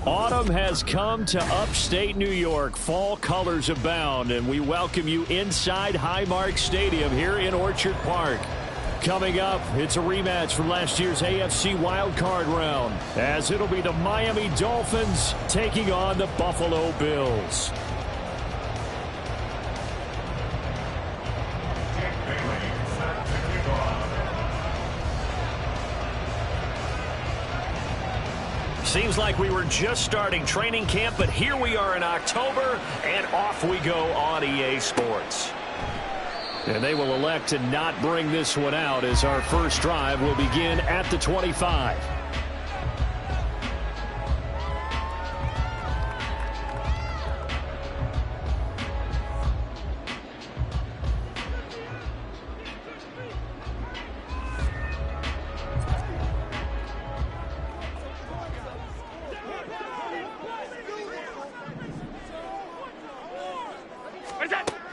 Autumn has come to upstate New York. Fall colors abound, and we welcome you inside Highmark Stadium here in Orchard Park. Coming up, it's a rematch from last year's AFC wildcard round, as it'll be the Miami Dolphins taking on the Buffalo Bills. Seems like we were just starting training camp, but here we are in October, and off we go on EA Sports. And they will elect to not bring this one out, as our first drive will begin at the 25.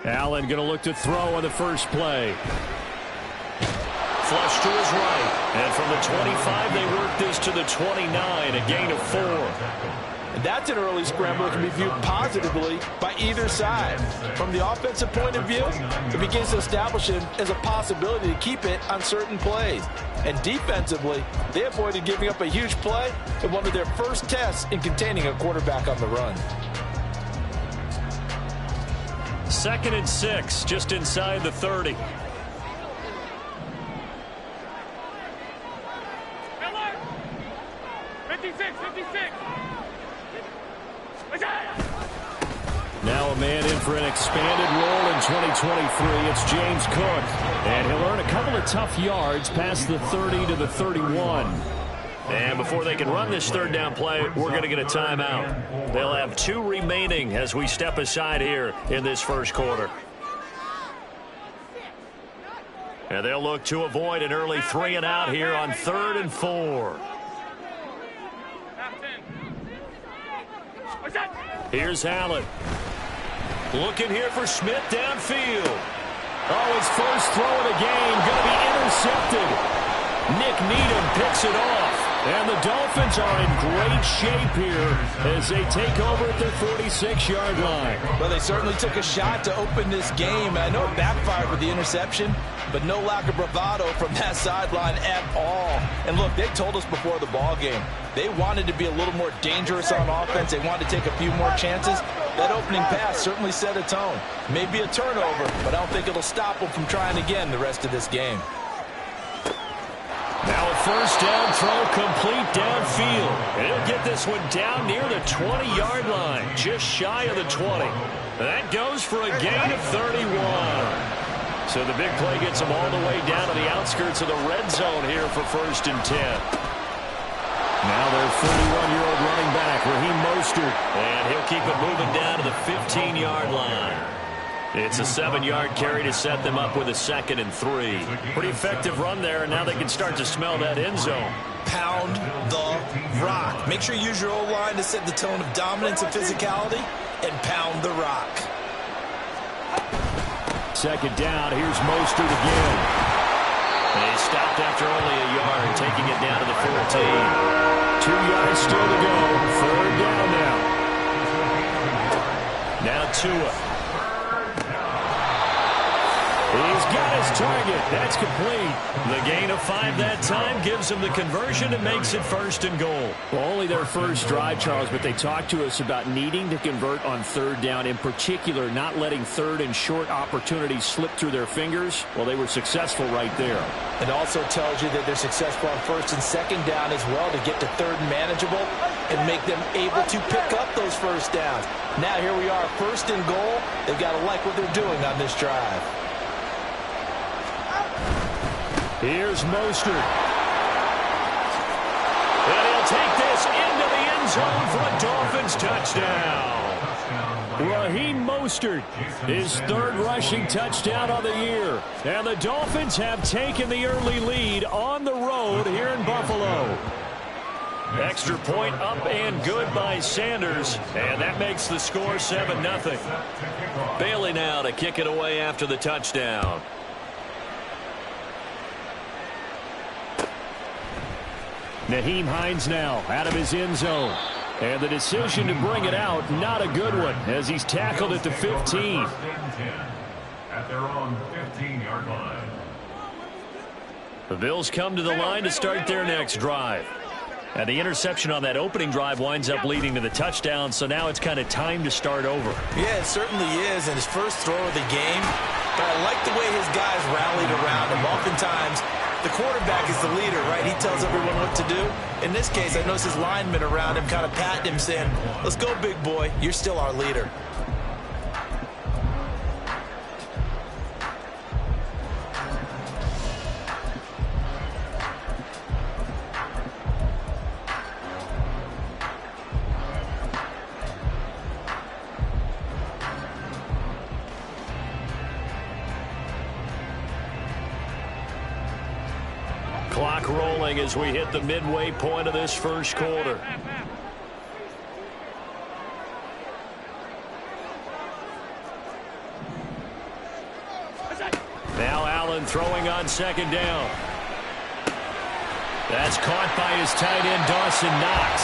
Allen going to look to throw on the first play. Flush to his right. And from the 25, they work this to the 29, a gain of 4. And that's an early scramble that can be viewed positively by either side. From the offensive point of view, it begins to establish it as a possibility to keep it on certain plays. And defensively, they avoided giving up a huge play in one of their first tests in containing a quarterback on the run. 2nd and 6, just inside the 30. Now a man in for an expanded role in 2023. It's James Cook. And he'll earn a couple of tough yards past the 30 to the 31. And before they can run this third down play, we're going to get a timeout. They'll have 2 remaining as we step aside here in this first quarter. And they'll look to avoid an early 3 and out here on 3rd and 4. Here's Allen. Looking here for Smith downfield. Oh, his first throw of the game going to be intercepted. Nick Needham picks it off. And the Dolphins are in great shape here as they take over at their 46-yard line. Well, they certainly took a shot to open this game. I know it backfired with the interception, but no lack of bravado from that sideline at all. And look, they told us before the ball game, they wanted to be a little more dangerous on offense. They wanted to take a few more chances. That opening pass certainly set a tone. Maybe a turnover, but I don't think it'll stop them from trying again the rest of this game. Now a first down throw complete downfield. And he'll get this one down near the 20-yard line, just shy of the 20. That goes for a gain of 31. So the big play gets them all the way down to the outskirts of the red zone here for 1st and 10. Now their 31-year-old running back, Raheem Mostert. And he'll keep it moving down to the 15-yard line. It's a 7-yard carry to set them up with a 2nd and 3. Pretty effective run there, and now they can start to smell that end zone. Pound the rock. Make sure you use your O-line to set the tone of dominance and physicality, and pound the rock. 2nd down, here's Mostert again. And he stopped after only a yard, taking it down to the 14. 2 yards still to go. 3rd down now. Now Tua. He's got his target. That's complete. The gain of 5 that time gives him the conversion and makes it 1st and goal. Well, only their first drive, Charles, but they talked to us about needing to convert on 3rd down, in particular not letting 3rd and short opportunities slip through their fingers. Well, they were successful right there. It also tells you that they're successful on 1st and 2nd down as well to get to 3rd and manageable and make them able to pick up those first downs. Now here we are, 1st and goal. They've got to like what they're doing on this drive. Here's Mostert. And he'll take this into the end zone for a Dolphins touchdown. Raheem Mostert, his 3rd rushing touchdown on the year. And the Dolphins have taken the early lead on the road here in Buffalo. Extra point up and good by Sanders. And that makes the score 7-0. Bailey now to kick it away after the touchdown. Nyheim Hines now out of his end zone. And the decision to bring it out, not a good one, as he's tackled at the 15. At their own 15-yard line. The Bills come to the line to start their next drive. And the interception on that opening drive winds up leading to the touchdown, so now it's kind of time to start over. Yeah, it certainly is, and his first throw of the game. But I like the way his guys rallied around him. Oftentimes, the quarterback is the leader, right? He tells everyone what to do. In this case, I noticed his linemen around him kind of patting him, saying, "Let's go, big boy. You're still our leader." Clock rolling as we hit the midway point of this first quarter. Now Allen throwing on second down. That's caught by his tight end, Dawson Knox.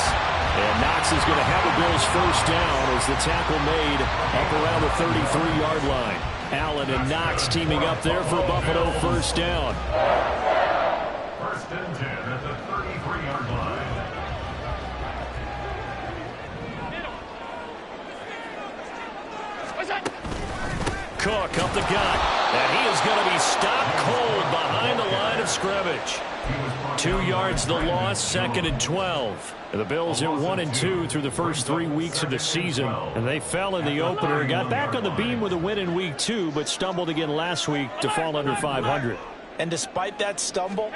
And Knox is going to have the Bills first down as the tackle made up around the 33-yard line. Allen and Knox teaming up there for Buffalo first down. First and 10 at the 33-yard line. Cook up the gut, and he is going to be stopped cold behind the line of scrimmage. 2 yards the loss, second and 12. The Bills at 1-2 through the first 3 weeks of the season, and they fell in the opener. Got back on the beam with a win in week 2, but stumbled again last week to fall under 500. And despite that stumble,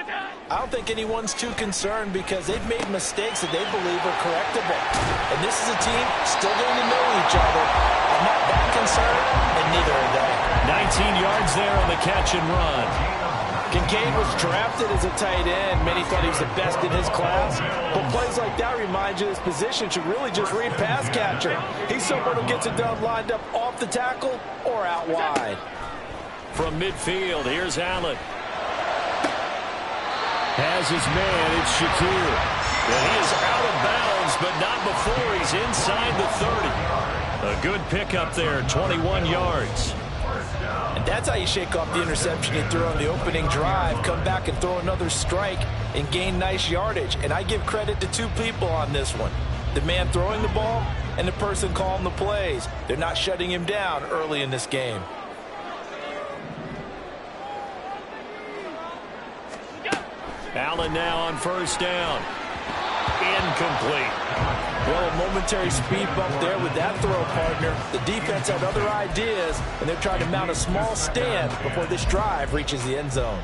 I don't think anyone's too concerned because they've made mistakes that they believe are correctable. And this is a team still getting to know each other. I'm not that concerned, and neither are they. 19 yards there on the catch and run. Kincaid was drafted as a tight end. Many thought he was the best in his class. But plays like that remind you this position should really just read pass catcher. He's someone who gets it done lined up off the tackle or out wide. From midfield, here's Allen. Has his man, it's Shakir. And he is out of bounds, but not before he's inside the 30. A good pickup there, 21 yards. And that's how you shake off the interception he threw on the opening drive, come back and throw another strike and gain nice yardage. And I give credit to two people on this one. The man throwing the ball and the person calling the plays. They're not shutting him down early in this game. Allen now on first down. Incomplete. Well, a momentary speed bump there with that throw, partner. The defense had other ideas, and they're trying to mount a small stand before this drive reaches the end zone.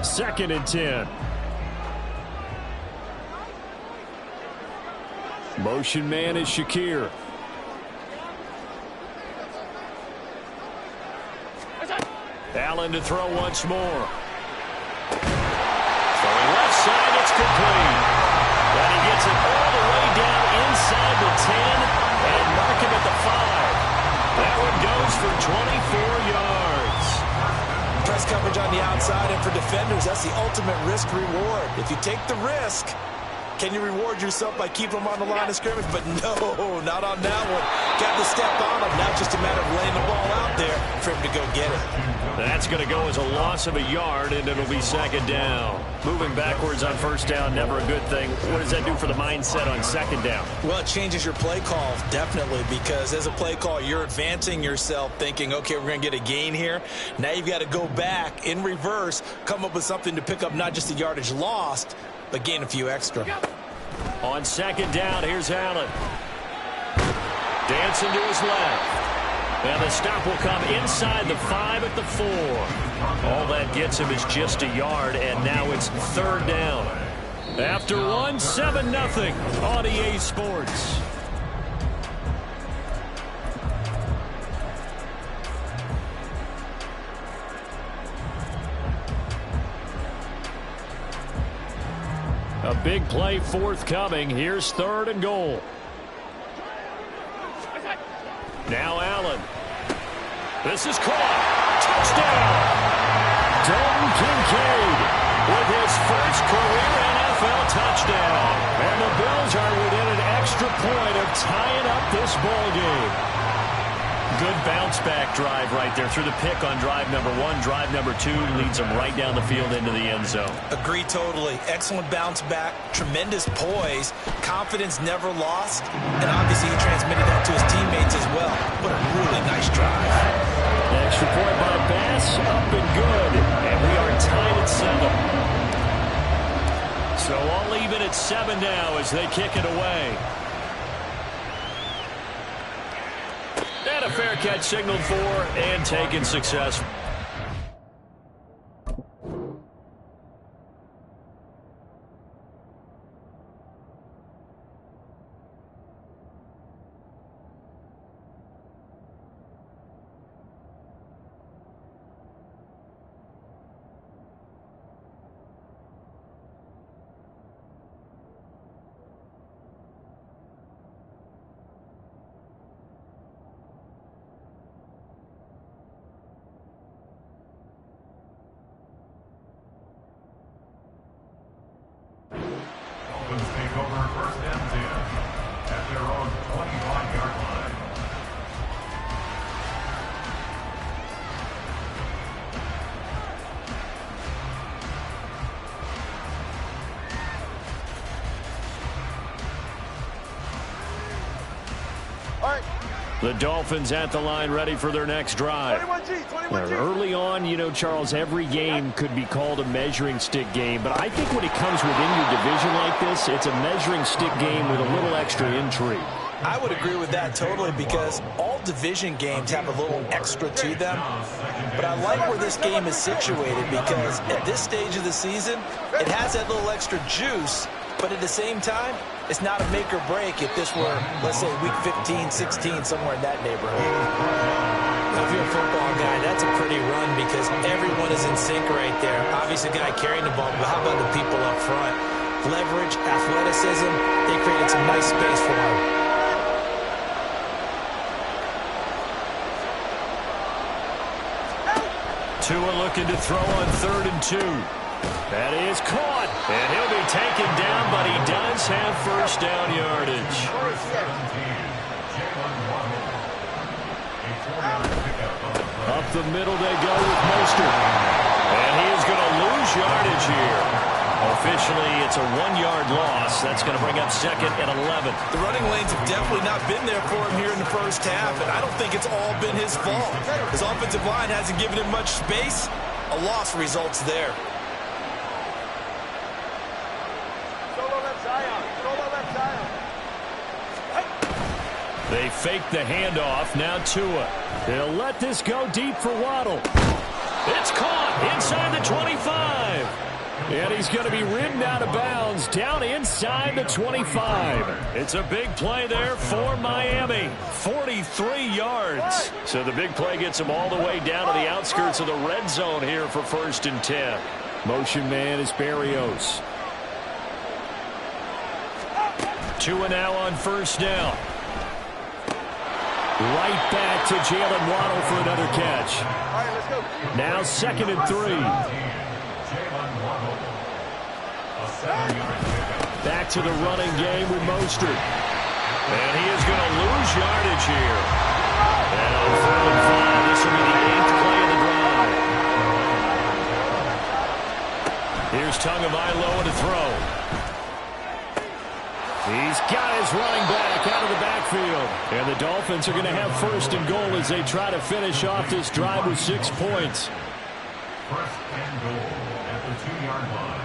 Second and 10. Motion man is Shakir. Allen to throw once more. Throwing left side, it's complete. And he gets it all the way down inside the 10 and mark him at the 5. That one goes for 24 yards. Press coverage on the outside, and for defenders, that's the ultimate risk reward. If you take the risk, can you reward yourself by keeping them on the line of scrimmage? But no, not on that one. Got to step on them. Now just a matter of laying the ball out there for him to go get it. That's going to go as a loss of a yard, and it'll be second down. Moving backwards on first down, never a good thing. What does that do for the mindset on second down? Well, it changes your play call, definitely, because as a play call, you're advancing yourself thinking, okay, we're going to get a gain here. Now you've got to go back in reverse, come up with something to pick up not just the yardage lost, but gain a few extra. On second down, here's Allen. Dancing to his left. And the stop will come inside the 5 at the 4. All that gets him is just a yard, and now it's third down. After one, 7-0 on EA Sports. A big play forthcoming. Here's third and goal. Now Allen. This is caught. Touchdown. Dalton Kincaid with his first career NFL touchdown. And the point of tying up this ball game. Good bounce-back drive right there through the pick on drive number 1. Drive number 2 leads them right down the field into the end zone. Agree totally. Excellent bounce back, tremendous poise, confidence never lost, and obviously he transmitted that to his teammates as well. What a really nice drive. Extra point by Bass, up and good, and we are tied at 7. So all even at 7 now as they kick it away. And a fair catch signaled for and taken successful. Dolphins take over 1st and 10 at their own 25-yard line. The Dolphins at the line ready for their next drive. Now, early on, you know, Charles, every game could be called a measuring stick game, but I think when it comes within your division like this, it's a measuring stick game with a little extra intrigue. I would agree with that totally because all division games have a little extra to them. But I like where this game is situated because at this stage of the season, it has that little extra juice, but at the same time, it's not a make or break if this were, let's say, week 15, 16, somewhere in that neighborhood. Now, if you're a football guy, that's a pretty run because everyone is in sync right there. Obviously, the guy carrying the ball, but how about the people up front? Leverage, athleticism, they created some nice space for him. Tua looking to throw on 3rd and 2. That is caught, and he'll be taken down, but he does have first down yardage. Up the middle they go with Mostert, and he is going to lose yardage here. Officially, it's a 1-yard loss. That's going to bring up 2nd and 11. The running lanes have definitely not been there for him here in the first half, and I don't think it's all been his fault. His offensive line hasn't given him much space. A loss results there. They fake the handoff. Now Tua. They'll let this go deep for Waddle. It's caught inside the 25. And he's going to be ridden out of bounds down inside the 25. It's a big play there for Miami. 43 yards. So the big play gets him all the way down to the outskirts of the red zone here for 1st and 10. Motion man is Berrios. Tua now on 1st down. Right back to Jalen Waddle for another catch. All right, let's go. Now 2nd and 3. Back to the running game with Mostert. And he is going to lose yardage here. And on 3rd and 5, this will be the 8th play of the drive. Here's Tagovailoa to throw. He's got his running back out of the backfield. And the Dolphins are going to have 1st and goal as they try to finish off this drive with 6 points. 1st and goal at the 2-yard line.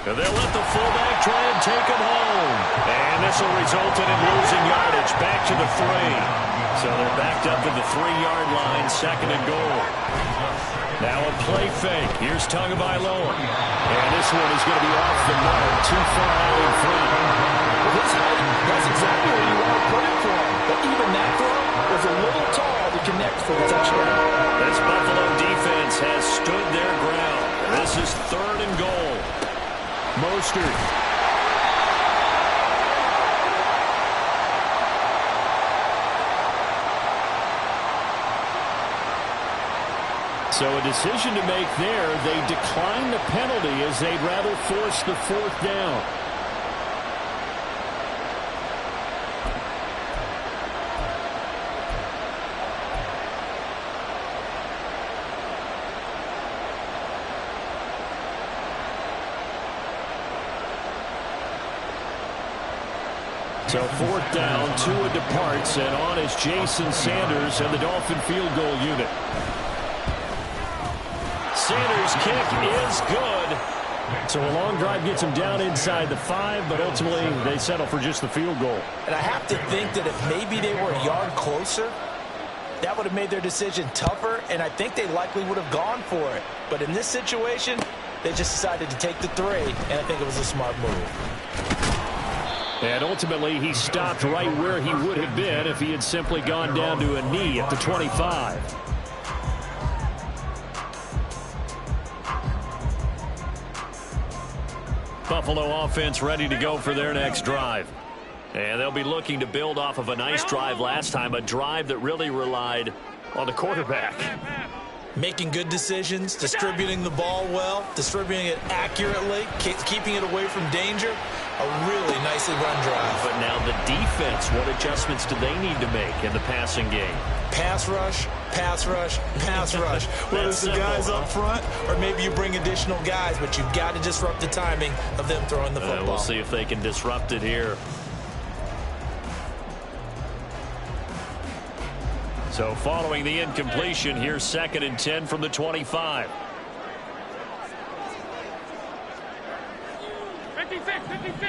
They'll let the fullback try and take him home. And this will result in him losing yardage back to the 3. So they're backed up to the 3-yard line, 2nd and goal. Now a play fake. Here's Tagovailoa. And this one is going to be off the mark, too far out in front. His height, that's exactly where you want to put it for him. But even that throw was a little tall to connect for the touchdown. This Buffalo defense has stood their ground. This is 3rd and goal. Mostert. So a decision to make there. They decline the penalty as they'd rather force the 4th down. So 4th down, Tua departs, and on is Jason Sanders and the Dolphin field goal unit. Sanders' kick is good. So a long drive gets him down inside the 5, but ultimately they settle for just the field goal. And I have to think that if maybe they were a yard closer, that would have made their decision tougher, and I think they likely would have gone for it. But in this situation, they just decided to take the 3, and I think it was a smart move. And ultimately, he stopped right where he would have been if he had simply gone down to a knee at the 25. Buffalo offense ready to go for their next drive. And they'll be looking to build off of a nice drive last time, a drive that really relied on the quarterback. Making good decisions, distributing the ball well, distributing it accurately, keeping it away from danger. A really nicely run drive. But now the defense, what adjustments do they need to make in the passing game? Pass rush, pass rush, pass rush. Whether it's the guys up front or maybe you bring additional guys, but you've got to disrupt the timing of them throwing the football. We'll see if they can disrupt it here. So following the incompletion, here's 2nd and 10 from the 25. 56, 56.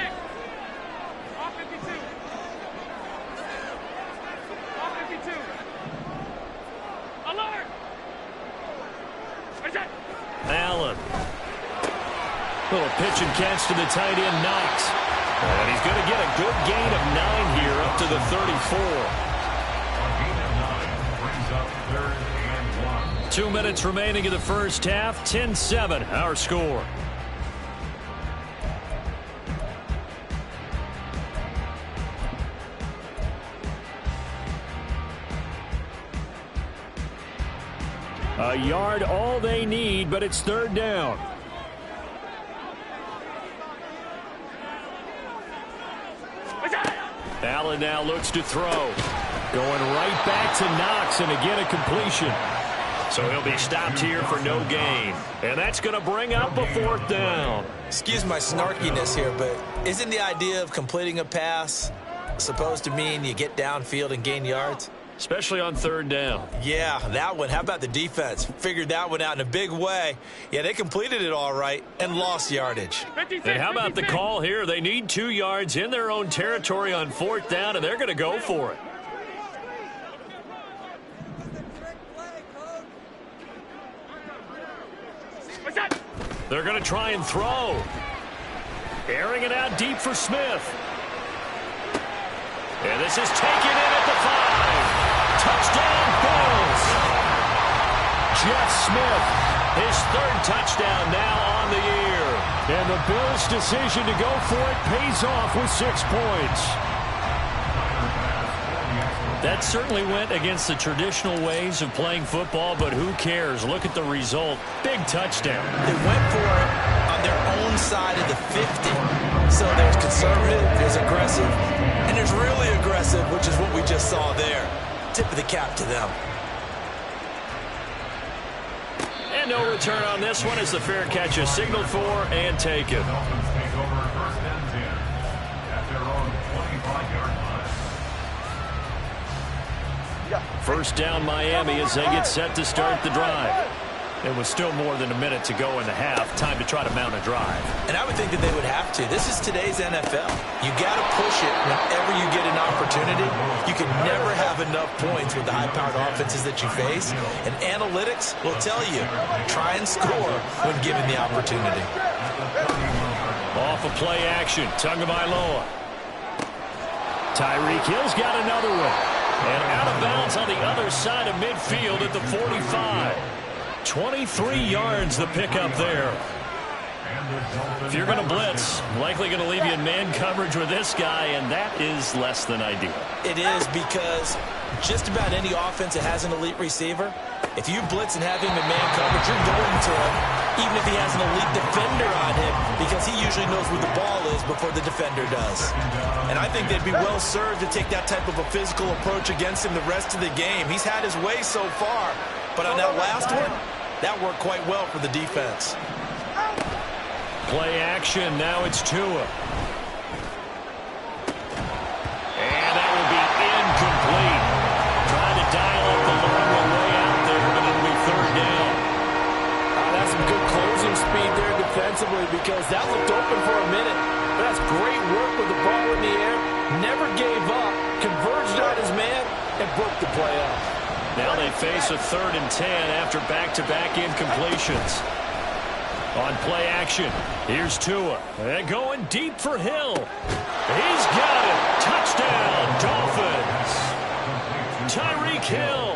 Off 52. Off 52. Alert! Where's that? Allen. Little pitch and catch to the tight end, Knox. And he's going to get a good gain of 9 here up to the 34. A gain of 9 brings up 3rd and 1. 2 minutes remaining in the first half. 10-7, our score. A yard, all they need, but it's 3rd down. Allen now looks to throw. Going right back to Knox, and again a completion. So he'll be stopped here for no gain. And that's going to bring up a 4th down. Excuse my snarkiness here, but isn't the idea of completing a pass supposed to mean you get downfield and gain yards? Especially on 3rd down. Yeah, that one. How about the defense? Figured that one out in a big way. Yeah, they completed it all right and lost yardage. 56, And how about the 56. call here? They need 2 yards in their own territory on 4th down, and they're going to go for it. What's that? They're going to try and throw. Airing it out deep for Smith. And this is taken in at the 5. Touchdown, Bills. Jeff Smith, his 3rd touchdown now on the year. And the Bills' decision to go for it pays off with 6 points. That certainly went against the traditional ways of playing football, but who cares? Look at the result. Big touchdown. They went for it on their own side of the 50. So there's conservative, there's aggressive, and there's really aggressive, which is what we just saw there. Tip of the cap to them. And no return on this one as the fair catch is signaled for and taken. Dolphins take over 1st and 10 at their own 25-yard line. First down Miami as they get set to start the drive. It was still more than a minute to go in the half. Time to try to mount a drive. And I would think that they would have to. This is today's NFL. You got to push it whenever you get an opportunity. You can never have enough points with the high-powered offenses that you face. And analytics will tell you, try and score when given the opportunity. Off of play action, Tagovailoa. Tyreek Hill's got another one. And out of bounds on the other side of midfield at the 45. 23 yards the pickup there. And If you're going to blitz, likely going to leave you in man coverage with this guy, and that is less than ideal. It is, because just about any offense that has an elite receiver, if you blitz and have him in man coverage, you're going to him, even if he has an elite defender on him, because he usually knows where the ball is before the defender does. And I think they'd be well served to take that type of a physical approach against him the rest of the game. He's had his way so far, but on that last one, that worked quite well for the defense. Play action, now it's Tua. And that will be incomplete. Trying to dial up the long way out there, but it'll be third down. That's some good closing speed there defensively, because that looked open for a minute. But that's great work with the ball in the air. Never gave up, converged on his man, and broke the play up. Now they face a 3rd and 10 after back-to-back incompletions. On play action, here's Tua. And going deep for Hill. He's got it. Touchdown, Dolphins. Tyreek Hill,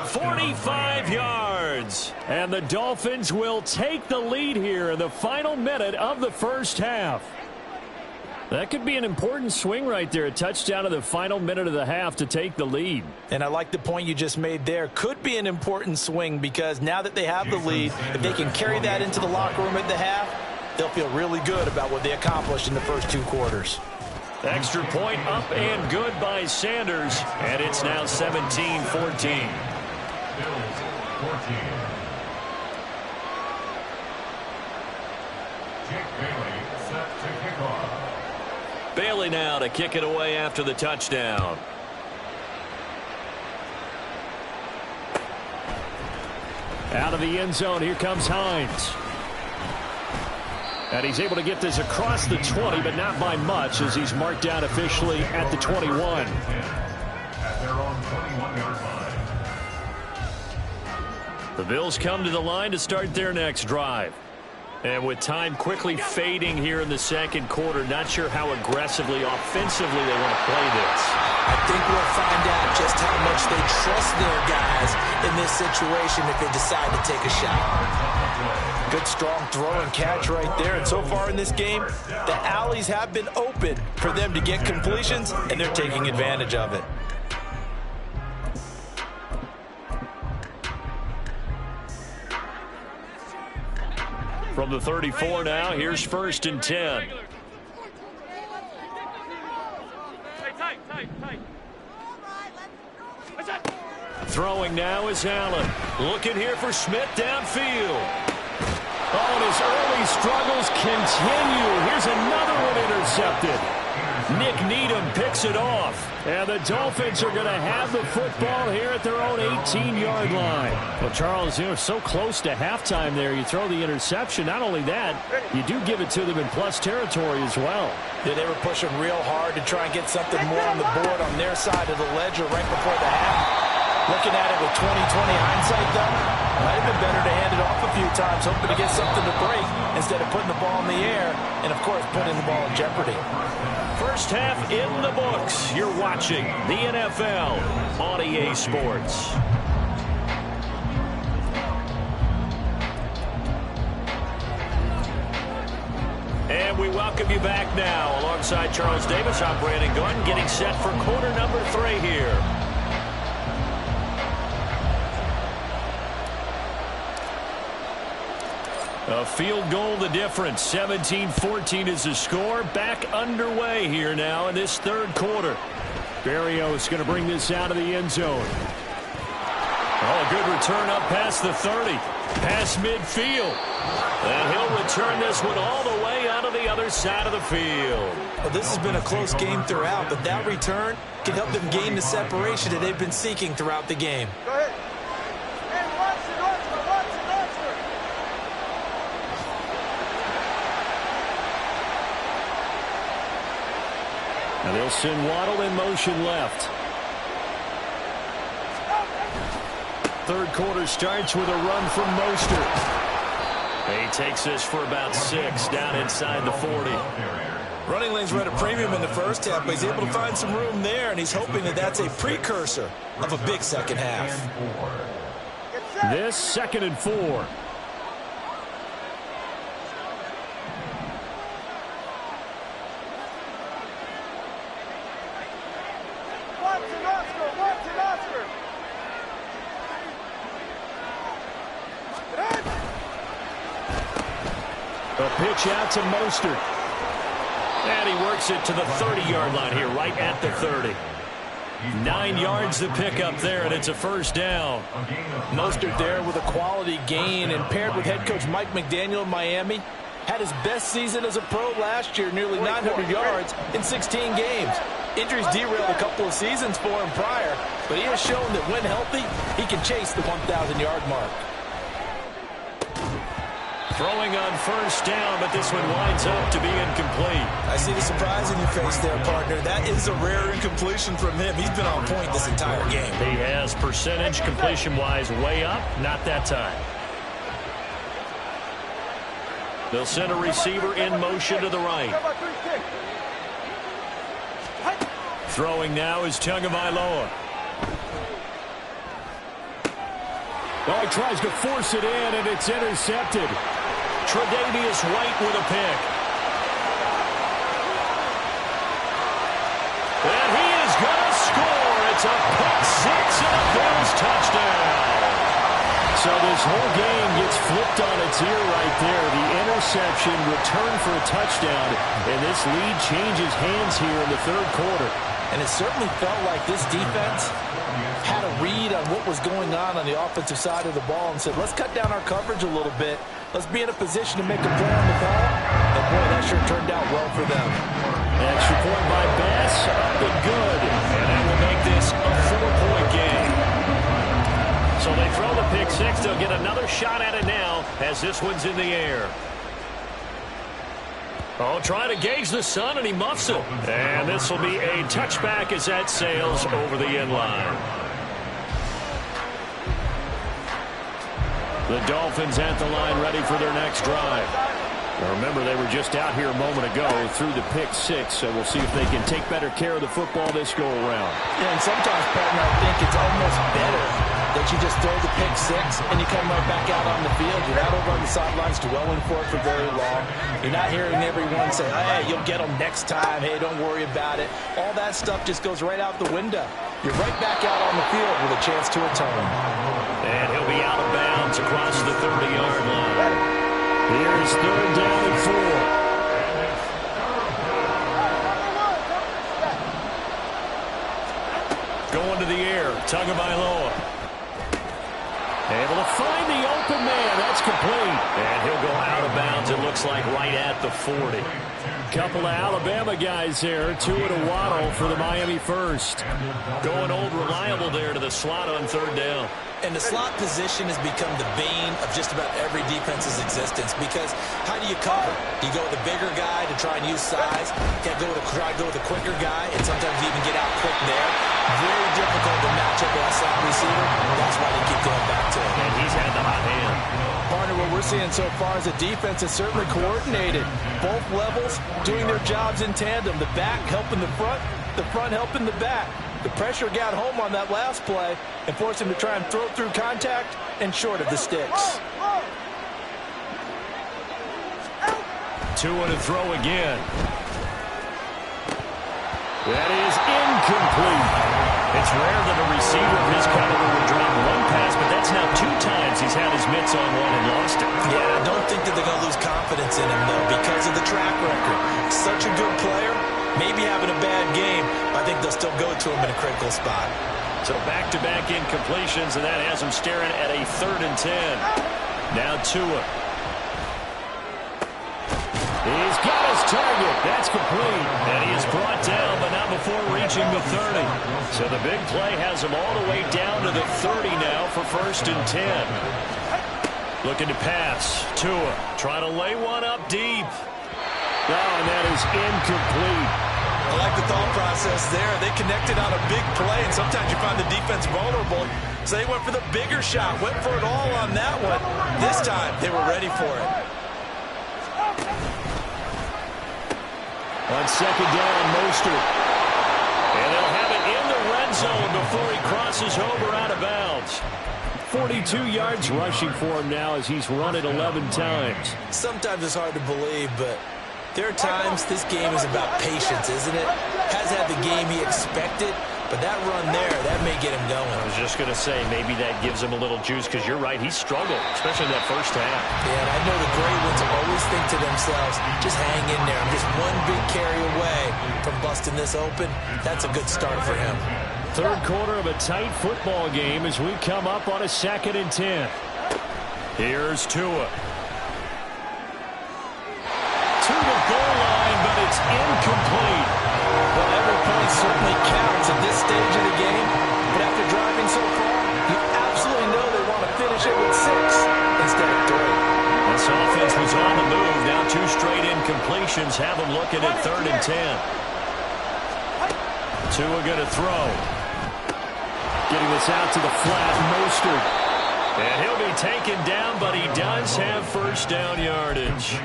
45 yards. And the Dolphins will take the lead here in the final minute of the first half. That could be an important swing right there. A touchdown in the final minute of the half to take the lead. And I like the point you just made there. Could be an important swing, because now that they have the lead, if they can carry that into the locker room at the half, they'll feel really good about what they accomplished in the first 2 quarters. Extra point up and good by Sanders. And it's now 17-14. Bills 14. Jake Bailey set to kick off. Bailey now to kick it away after the touchdown. Out of the end zone, here comes Hines. And he's able to get this across the 20, but not by much, as he's marked down officially at the 21. At their own 21-yard line. The Bills come to the line to start their next drive. And with time quickly fading here in the second quarter, not sure how aggressively, offensively they want to play this. I think we'll find out just how much they trust their guys in this situation if they decide to take a shot. Good strong throw and catch right there. And so far in this game, the alleys have been open for them to get completions, and they're taking advantage of it. From the 34 now, here's 1st and 10. Throwing now is Allen. Looking here for Smith downfield. Oh, and his early struggles continue. Here's another one intercepted. Nick Needham picks it off. And the Dolphins are going to have the football here at their own 18-yard line. Well, Charles, you know, so close to halftime there. You throw the interception. Not only that, you do give it to them in plus territory as well. Yeah, they were pushing real hard to try and get something more on the board on their side of the ledger right before the half. Looking at it with 20/20 hindsight, though, might have been better to hand it off a few times, hoping to get something to break instead of putting the ball in the air and, of course, putting the ball in jeopardy. First half in the books. You're watching the NFL on EA Sports. And we welcome you back now. Alongside Charles Davis, I'm Brandon Gunn, getting set for quarter number 3 here. A field goal the difference. 17-14 is the score. Back underway here now in this third quarter. Berrios going to bring this out of the end zone. Oh, a good return up past the 30. Past midfield. And he'll return this one all the way out of the other side of the field. Well, this has been a close game throughout, but that return can help them gain the separation that they've been seeking throughout the game. Go ahead. Now they'll send Waddle in motion left. Third quarter starts with a run from Mostert. He takes this for about 6 down inside the 40. Running lanes were at a premium in the first half, but he's able to find some room there, and he's hoping that that's a precursor of a big second half. This 2nd and 4. A pitch out to Mostert. And he works it to the 30-yard line here, right at the 30. 9 yards to pick up there, and it's a first down. Mostert there with a quality gain, and paired with head coach Mike McDaniel in Miami, had his best season as a pro last year, nearly 900 yards in 16 games. Injuries derailed a couple of seasons for him prior, but he has shown that when healthy, he can chase the 1,000-yard mark. Throwing on first down, but this one winds up to be incomplete. I see the surprise in your face there, partner. That is a rare incompletion from him. He's been on point this entire game. He has percentage completion-wise way up, not that time. They'll send a receiver in motion to the right. Throwing now is Tagovailoa. Oh, he tries to force it in, and it's intercepted. Tre'Davious White with a pick. And he is going to score. It's a pick six and a Bills touchdown. So this whole game gets flipped on its ear right there. The interception returned for a touchdown, and this lead changes hands here in the third quarter. And it certainly felt like this defense had a read on what was going on the offensive side of the ball and said, let's cut down our coverage a little bit. Let's be in a position to make a play on the ball. And boy, that sure turned out well for them. Extra point by Bass, up and good. And that will make this a 4-point game. So they throw the pick six. They'll get another shot at it now as this one's in the air. Oh, trying to gauge the sun, and he muffs it. And this will be a touchback as that sails over the end line. The Dolphins at the line ready for their next drive. Now remember, they were just out here a moment ago through the pick six, so we'll see if they can take better care of the football this go-around. Yeah, and sometimes, partner, I think it's almost better that you just throw the pick six and you come right back out on the field. You're not over on the sidelines dwelling for it for very long. You're not hearing everyone say, hey, you'll get them next time. Hey, don't worry about it. All that stuff just goes right out the window. You're right back out on the field with a chance to atone. And he'll be out of bounds across the 30-yard line. Here's third down and 4. Going to the air, Tagovailoa. Able to find the open man. That's complete. And he'll go out of bounds, it looks like, right at the 40. Couple of Alabama guys there. Tua to Waddle for the Miami first. Going old reliable there to the slot on third down. And the slot position has become the bane of just about every defense's existence, because how do you cover? Do you go with a bigger guy to try and use size? Can't go with a quicker guy, and sometimes you even get out quick there. Very difficult to match up with a slot receiver. That's why they keep going back to him. And he's had the hot hand. Partner, what we're seeing so far is a defense that's certainly coordinated. Both levels doing their jobs in tandem. The back helping the front helping the back. The pressure got home on that last play and forced him to try and throw through contact and short of the sticks. Tua to throw again. That is incomplete. It's rare that a receiver of his caliber would drop one pass, but that's now 2 times he's had his mitts on one and lost it. Yeah, I don't think that they're going to lose confidence in him, though, because of the track record. Such a good player, maybe having a bad game, but I think they'll still go to him in a critical spot. So back-to-back incompletions, and that has him staring at a 3rd and 10. Now Tua. He's got his target. That's complete. And he is brought down, but not before reaching the 30. So the big play has him all the way down to the 30 now for 1st and 10. Looking to pass. Tua trying to lay one up deep. Oh, and that is incomplete. I like the thought process there. They connected on a big play, and sometimes you find the defense vulnerable. So they went for the bigger shot, went for it all on that one. This time, they were ready for it. On 2nd down, Mostert. And they'll have it in the red zone before he crosses over out of bounds. 42 yards rushing for him now as he's run it 11 times. Sometimes it's hard to believe, but there are times this game is about patience, isn't it? Has had the game he expected, But that run there, that may get him going. I was just going to say, maybe that gives him a little juice, because you're right, he struggled, especially in that first half. Yeah, and I know the great ones always think to themselves, just hang in there. I'm just one big carry away from busting this open. That's a good start for him. Third quarter of a tight football game as we come up on a 2nd and 10. Here's Tua. To the goal line, but it's incomplete. Well, every point certainly counts at this stage of the game. But after driving so far, you absolutely know they want to finish it with 6 instead of 3. This offense was on the move. Now 2 straight incompletions have them looking at 3rd and 10. Tua going to throw. Getting this out to the flat, Mostert. And he'll be taken down, but he does have first down yardage.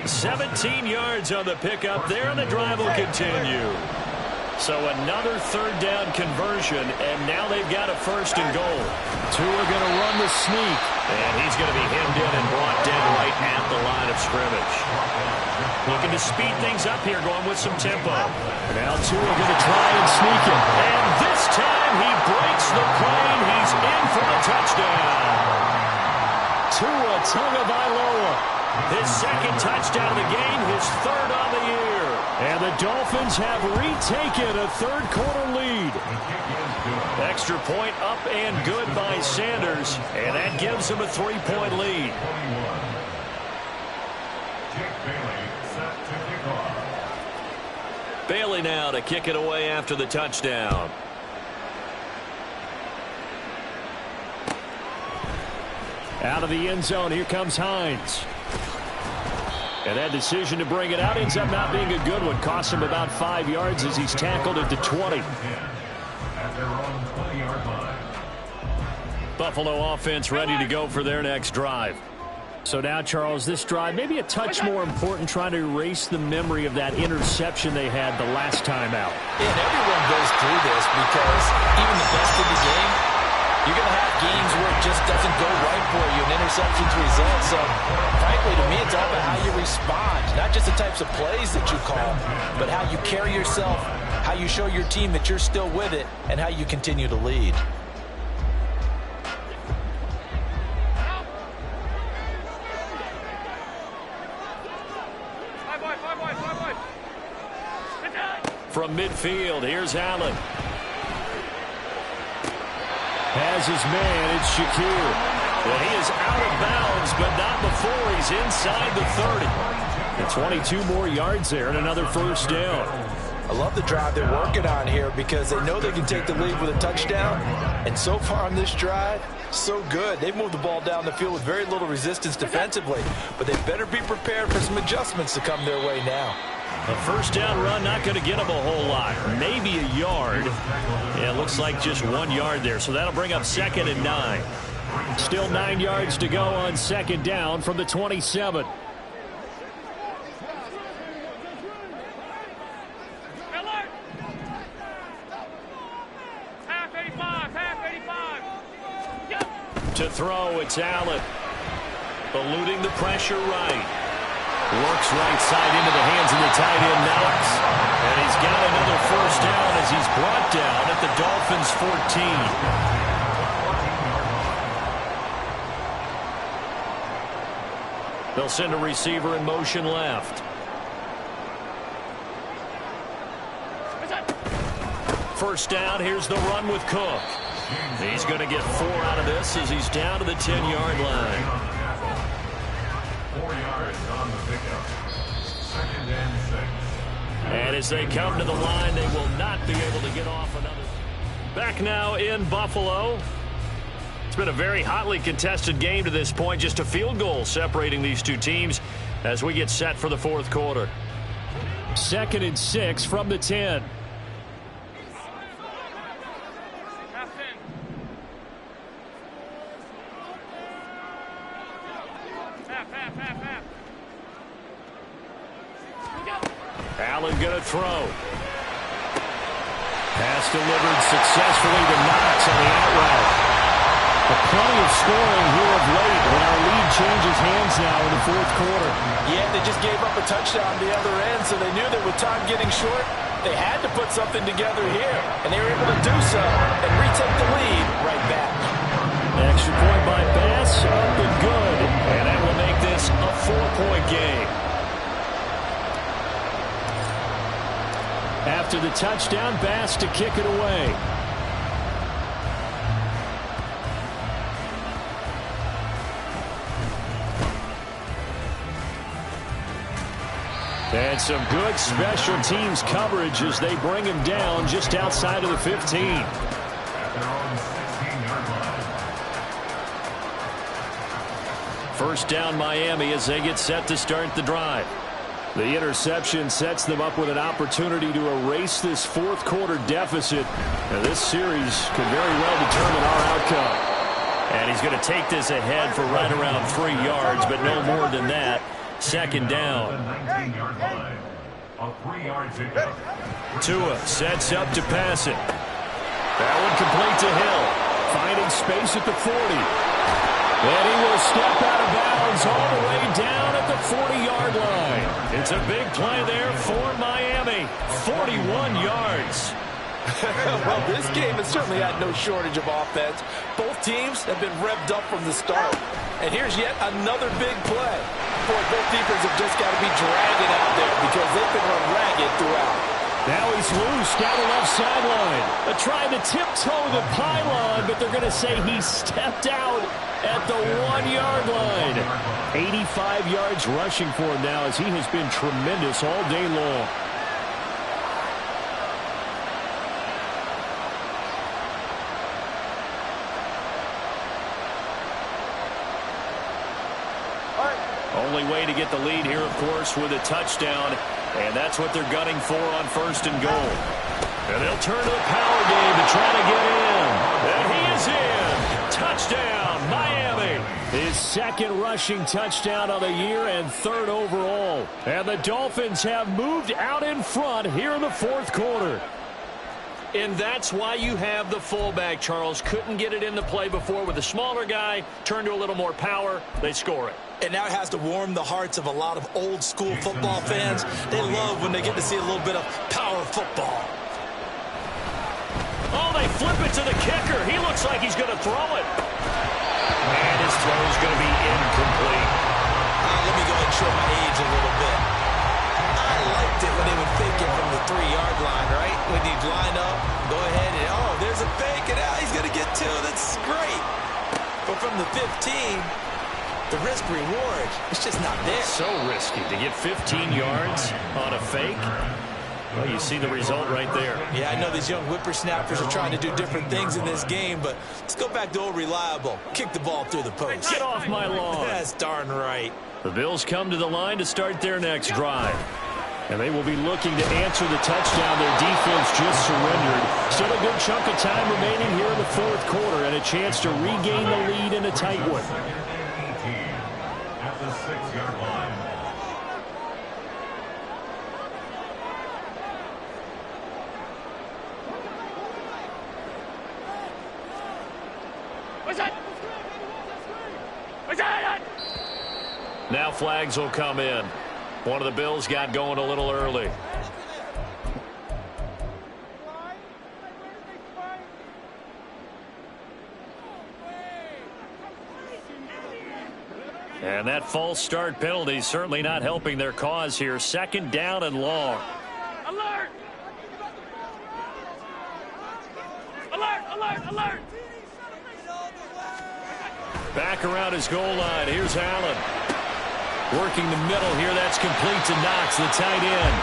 17 yards on the pickup there, and the drive will continue. So another 3rd down conversion, and now they've got a 1st and goal. Tua going to run the sneak. And he's going to be hemmed in and brought dead right at the line of scrimmage. Looking to speed things up here, going with some tempo. Now Tua going to try and sneak it. And this time he breaks the plane. He's in for the touchdown. Tua Tagovailoa. His 2nd touchdown of the game, his 3rd on the year. And the Dolphins have retaken a 3rd quarter lead. Extra point up and good by Sanders. And that gives him a 3-point lead. Bailey now to kick it away after the touchdown. Out of the end zone, here comes Hines. And that decision to bring it out ends up not being a good one. Cost him about 5 yards as he's tackled at the 20. Buffalo offense ready to go for their next drive. So now, Charles, this drive maybe a touch more important, trying to erase the memory of that interception they had the last time out. Yeah, and everyone goes through this because even the best in the game, you're going to have games where it just doesn't go right for you, and interceptions result. So, frankly, to me, it's all about how you respond, not just the types of plays that you call, but how you carry yourself, how you show your team that you're still with it, and how you continue to lead. From midfield, here's Allen. Has his man, it's Shakir. Well, he is out of bounds, but not before he's inside the 30. And 22 more yards there and another 1st down. I love the drive they're working on here because they know they can take the lead with a touchdown. And so far on this drive, so good. They've moved the ball down the field with very little resistance defensively, but they better be prepared for some adjustments to come their way now. A 1st down run, not going to get them a whole lot. Maybe a yard. Yeah, it looks like just 1 yard there, so that'll bring up 2nd and 9. Still 9 yards to go on 2nd down from the 27. Half 85, half 85. Yep. To throw, it's Allen. Eluding the pressure right. Works right side into the hands of the tight end, Knox. And he's got another 1st down as he's brought down at the Dolphins' 14. They'll send a receiver in motion left. First down, here's the run with Cook. He's going to get 4 out of this as he's down to the 10-yard line. 4 yards on the pickup. 2nd and 6. And as they come to the line, they will not be able to get off another. Back now in Buffalo. It's been a very hotly contested game to this point. Just a field goal separating these two teams as we get set for the 4th quarter. 2nd and 6 from the 10. Allen going to throw. Pass delivered successfully to Knox on the out route. But plenty of scoring here of late when our lead changes hands now in the 4th quarter. Yeah, they just gave up a touchdown the other end, so they knew that with time getting short, they had to to put something together here, and they were able to do so and retake the lead right back. Extra point by Bass, up and good. And that will make this a 4-point game. After the touchdown, Bass to kick it away. And some good special teams coverage as they bring him down just outside of the 15. At their own 16-yard line. First down Miami as they get set to start the drive. The interception sets them up with an opportunity to erase this fourth quarter deficit. Now this series could very well determine our outcome. And he's going to take this ahead for right around 3 yards, but no more than that. Second down. 19-yard line. A 3-yard pickup. Tua sets up to pass it. That one complete to Hill. Finding space at the 40. And he will step out of bounds all the way down at the 40-yard line. It's a big play there for Miami. 41 yards. Well, this game has certainly had no shortage of offense. Both teams have been revved up from the start. And here's yet another big play. Boy, both defenses have just got to be dragging out there because they've been run ragged throughout. Now he's loose down the left sideline. They're trying to tiptoe the pylon, but they're going to say he stepped out at the 1-yard line. 85 yards rushing for him now as he has been tremendous all day long. Only way to get the lead here, of course, with a touchdown. And that's what they're gunning for on first and goal. And they'll turn to the power game to try to get in. And he is in. Touchdown, Miami. His second rushing touchdown of the year and third overall. And the Dolphins have moved out in front here in the fourth quarter. And that's why you have the fullback, Charles. Couldn't get it in the play before with a smaller guy. Turned to a little more power. They score it. And now it has to warm the hearts of a lot of old-school football fans. They love when they get to see a little bit of power football. Oh, they flip it to the kicker. He looks like he's going to throw it. And his throw is going to be incomplete. Let me go ahead and show my age a little bit. I liked it when they would fake it from the 3-yard line, right? When he'd line up, go ahead and, oh, there's a fake, and now he's going to get 2. That's great. But from the 15... the risk-reward, it's just not there. So risky to get 15 yards on a fake. Well, you see the result right there. Yeah, I know these young whippersnappers are trying to do different things in this game, but let's go back to old reliable. Kick the ball through the post. Get off my lawn. That's darn right. The Bills come to the line to start their next drive. And they will be looking to answer the touchdown their defense just surrendered. Still a good chunk of time remaining here in the fourth quarter and a chance to regain the lead in a tight one. At the 6-yard line. Now flags will come in. One of the Bills got going a little early. And that false start penalty is certainly not helping their cause here. Second down and long. Alert! Alert! Alert! Alert! Back around his goal line. Here's Allen. Working the middle here. That's complete to Knox, the tight end.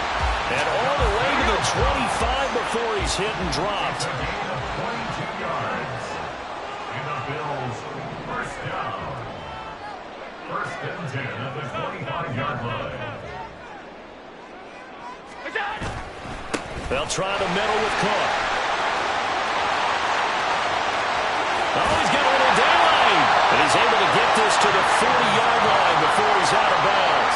And all the way to the 25 before he's hit and dropped. A gain of 22 yards. And the Bills first down. First and 10 at the 25-yard line. They'll try the middle with Cook. Oh, he's got a little daylight. And he's able to get this to the 40-yard line before he's out of bounds.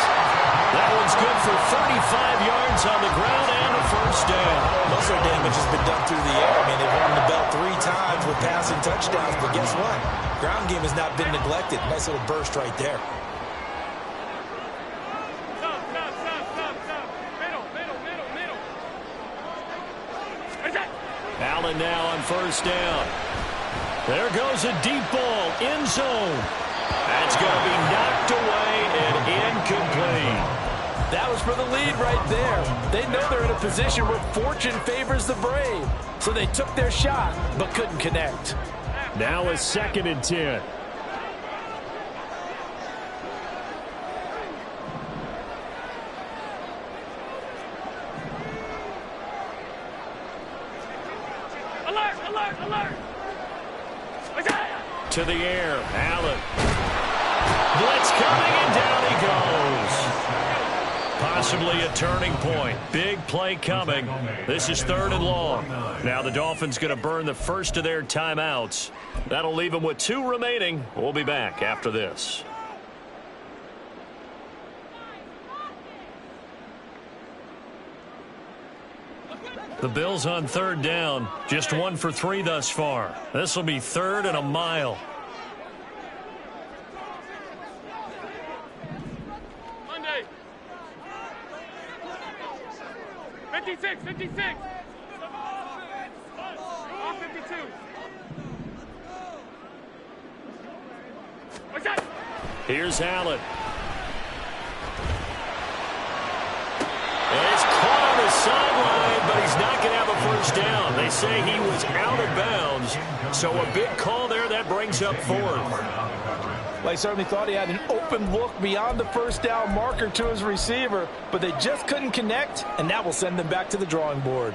That one's good for 35 yards on the ground and a first down. Most of their damage has been done through the air. I mean, they've rung the bell 3 times with passing touchdowns, but guess what? Ground game has not been neglected. Nice little burst right there. Stop! Middle! Allen now on first down. There goes a deep ball, end zone. That's going to be knocked away and incomplete. That was for the lead right there. They know they're in a position where fortune favors the brave. So they took their shot, but couldn't connect. Now a 2nd and 10. Alert, alert, alert. To the air, Allen. Blitz coming, and down he goes. Possibly a turning point. Big play coming. This is 3rd and long. Now the Dolphins going to burn the first of their timeouts. That'll leave them with 2 remaining. We'll be back after this. The Bills on 3rd down. Just 1 for 3 thus far. This will be 3rd and a mile. Monday. 56, 56. Off 52. What's that? Here's Allen. And it's caught on the sideline, but he's not going to have a first down. They say he was out of bounds, so a big call there. That brings up 4th. Well, he certainly thought he had an open look beyond the first down marker to his receiver, but they just couldn't connect, and that will send them back to the drawing board.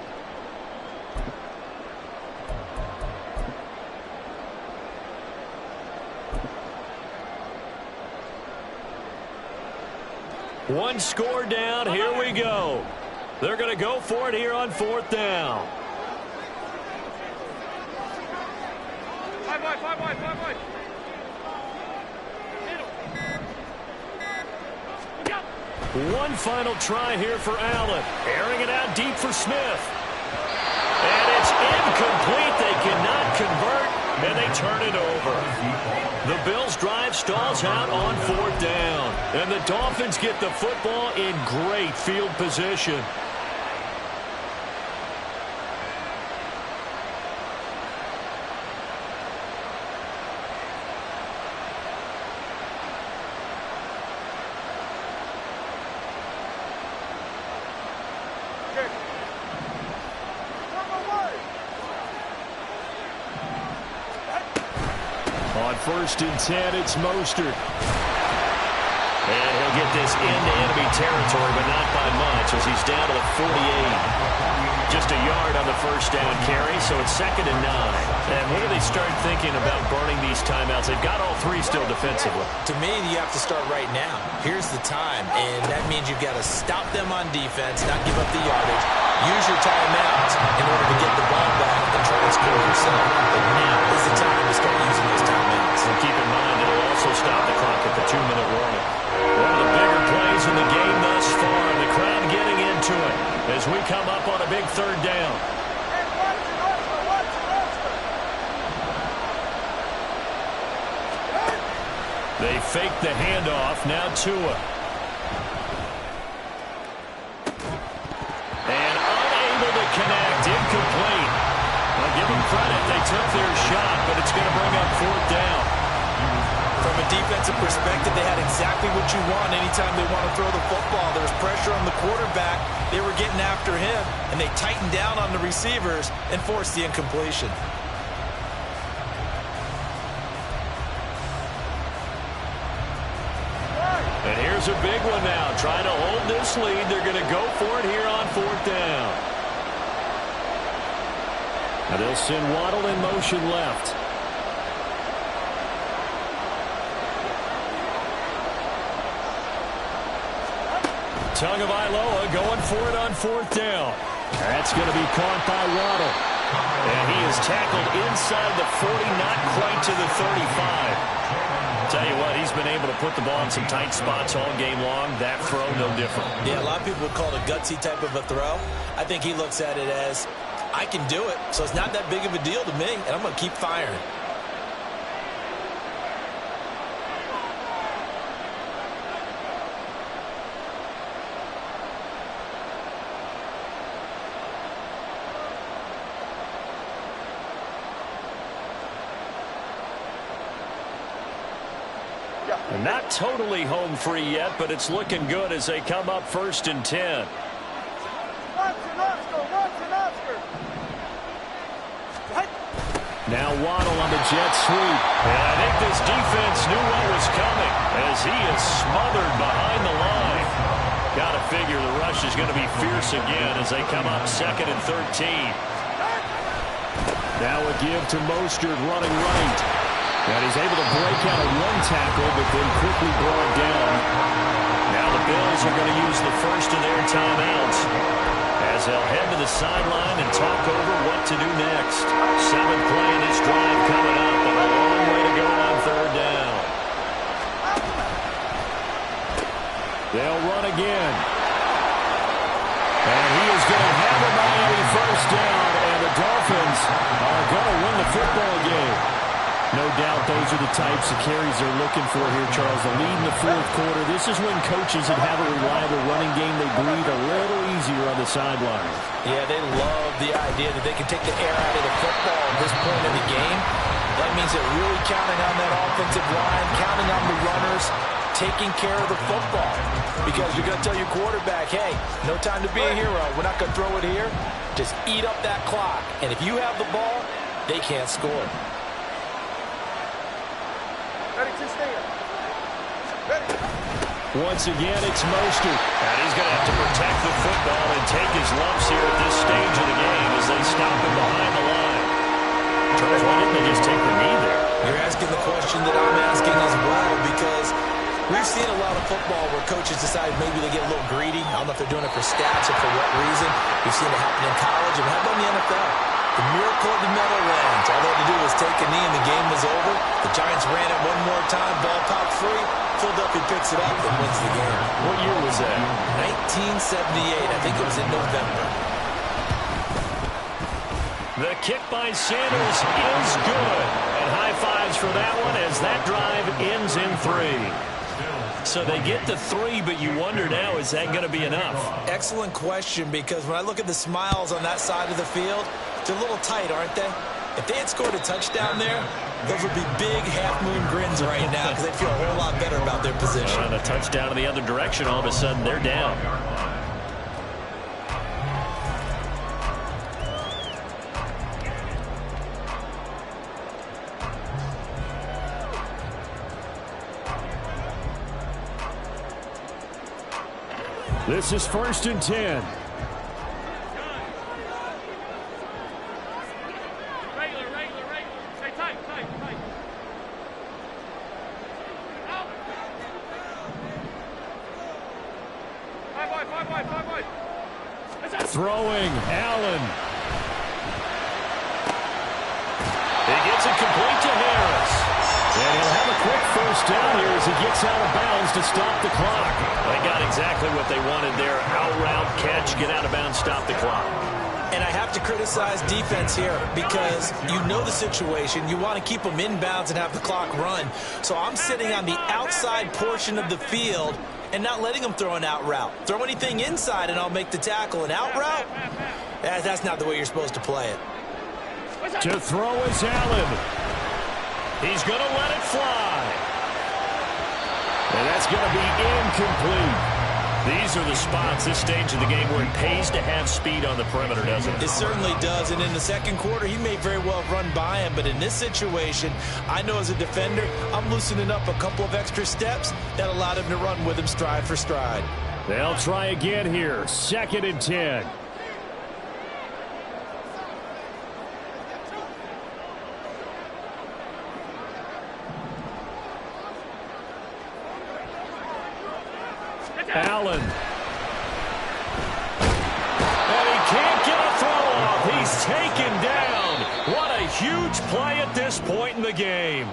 One score down. Here we go. They're going to go for it here on 4th down. 5 wide, 5 wide, 5 wide. One final try here for Allen. Airing it out deep for Smith. And it's incomplete. They cannot convert, and they turn it over. The Bills' drive stalls out on 4th down. And the Dolphins get the football in great field position. On 1st and 10, it's Mostert. And he'll get this into enemy territory, but not by much, as he's down to the 48. Just a yard on the first down carry, so it's 2nd and 9. And when do they start thinking about burning these timeouts? They've got all 3 still defensively. To me, you have to start right now. Here's the time, and that means you've got to stop them on defense, not give up the yardage. Use your timeouts in order to get the ball back and try to score yourself. But now is the time to start using those timeouts. And keep in mind, it'll also stop the clock at the 2-minute warning. One of the bigger plays in the game thus far, and the crowd getting into it as we come up on a big 3rd down. They fake the handoff. Now Tua. And unable to connect. Incomplete. I'll give them credit. They took their shot, but it's going to bring up 4th down. From a defensive perspective, they had exactly what you want anytime they want to throw the football. There was pressure on the quarterback. They were getting after him, and they tightened down on the receivers and forced the incompletion. And here's a big one now. Trying to hold this lead. They're going to go for it here on 4th down. Now they'll send Waddle in motion left. Tagovailoa going for it on 4th down. That's going to be caught by Waddle. And he is tackled inside the 40, not quite to the 35. Tell you what, he's been able to put the ball in some tight spots all game long. That throw, no different. Yeah, a lot of people would call it a gutsy type of a throw. I think he looks at it as, I can do it, so it's not that big of a deal to me, and I'm going to keep firing. And not totally home free yet, but it's looking good as they come up 1st and 10. Now Waddle on the jet sweep. And I think this defense knew what was coming as he is smothered behind the line. Got to figure the rush is going to be fierce again as they come up 2nd and 13. Now a give to Mostert running right. And he's able to break out of one tackle, but then quickly brought down. Now the Bills are going to use the first of their timeouts as they'll head to the sideline and talk over what to do next. 7th play in this drive coming up, and a long way to go on 3rd down. They'll run again. And he is going to have a Miami 1st down, and the Dolphins are going to win the football game. No doubt those are the types of carries they're looking for here, Charles. The lead in the 4th quarter. This is when coaches that have a reliable running game, they breathe a little easier on the sideline. Yeah, they love the idea that they can take the air out of the football at this point in the game. That means they're really counting on that offensive line, counting on the runners, taking care of the football. Because you're going to tell your quarterback, hey, no time to be a hero. We're not going to throw it here. Just eat up that clock. And if you have the ball, they can't score. Ready to stand. Ready. Once again, it's Mostert. And he's going to have to protect the football and take his lumps here at this stage of the game as they stop him behind the line. Charles, why didn't they just take the knee there? You're asking the question that I'm asking as well, because we've seen a lot of football where coaches decide maybe they get a little greedy. I don't know if they're doing it for stats or for what reason. We've seen it happen in college, and how about in the NFL? The miracle of the Meadowlands. All they had to do was take a knee and the game was over. The Giants ran it one more time. Ball popped free. Philadelphia picks it up and wins the game. What year was that? 1978. I think it was in November. The kick by Sanders is good. And high fives for that one as that drive ends in 3. So they get the 3, but you wonder now, is that going to be enough? Excellent question, because when I look at the smiles on that side of the field, they're a little tight, aren't they? If they had scored a touchdown there, those would be big half-moon grins right now because they'd feel a whole lot better about their position. On a touchdown in the other direction, all of a sudden they're down. This is 1st and 10. Regular. Stay tight. Out. 5 wide. Throwing, Allen. He gets it complete to Harris. And he'll have a quick 1st down here as he gets out of bounds to stop the clock. They got exactly what they wanted there. Out route, catch, get out of bounds, stop the clock. And I have to criticize defense here because you know the situation. You want to keep them inbounds and have the clock run. So I'm sitting on the outside portion of the field and not letting them throw an out route. Throw anything inside and I'll make the tackle. An out route? That's not the way you're supposed to play it. To throw is Allen. He's going to let it fly. And that's going to be incomplete. These are the spots, this stage of the game, where it pays to have speed on the perimeter, doesn't it? It certainly does. And in the 2nd quarter, he may very well run by him. But in this situation, I know as a defender, I'm loosening up a couple of extra steps that allowed him to run with him stride for stride. They'll try again here. 2nd and 10. Allen. And he can't get a throw off. He's taken down. What a huge play at this point in the game.